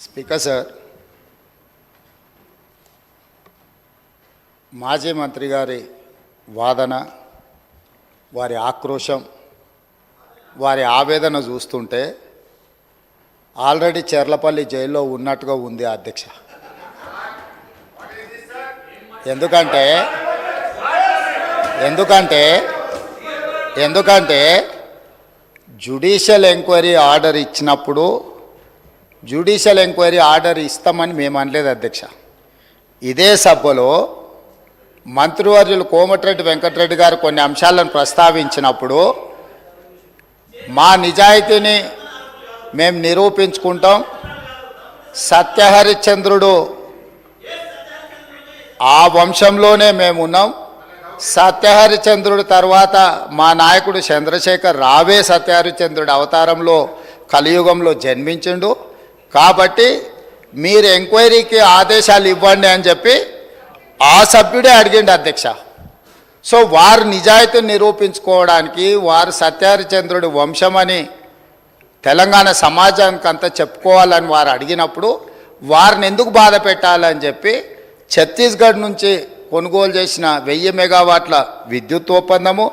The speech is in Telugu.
స్పీకర్ సార్, మాజీ మంత్రి గారి వాదన, వారి ఆక్రోశం, వారి ఆవేదన చూస్తుంటే ఆల్రెడీ చెర్లపల్లి జైల్లో ఉన్నట్టుగా ఉంది అధ్యక్ష. ఎందుకంటే ఎందుకంటే ఎందుకంటే జ్యుడిషియల్ ఎంక్వైరీ ఆర్డర్ ఇచ్చినప్పుడు జ్యుడిషియల్ ఎంక్వైరీ ఆర్డర్ ఇస్తామని మేము అనలేదు అధ్యక్ష. ఇదే సభలో మంత్రివర్యులు కోమటిరెడ్డి వెంకటరెడ్డి గారు కొన్ని అంశాలను ప్రస్తావించినప్పుడు మా నిజాయితీని మేము నిరూపించుకుంటాం, సత్యహరిశ్చంద్రుడు ఆ వంశంలోనే మేము ఉన్నాం, సత్యహరిశ్చంద్రుడు తర్వాత మా నాయకుడు చంద్రశేఖర్ రావే సత్యహరిశ్చంద్రుడి అవతారంలో కలియుగంలో జన్మించిండు, కాబట్టి మీరు ఎంక్వైరీకి ఆదేశాలు ఇవ్వండి అని చెప్పి ఆ సభ్యుడే అడిగిండు అధ్యక్ష. సో వారు నిజాయితీని నిరూపించుకోవడానికి, వారు సత్యహరిశ్చంద్రుడి వంశమని తెలంగాణ సమాజానికి అంతా చెప్పుకోవాలని వారు అడిగినప్పుడు వారిని ఎందుకు బాధ పెట్టాలని చెప్పి ఛత్తీస్గఢ్ నుంచి కొనుగోలు చేసిన 1000 మెగావాట్ల విద్యుత్ ఒప్పందము,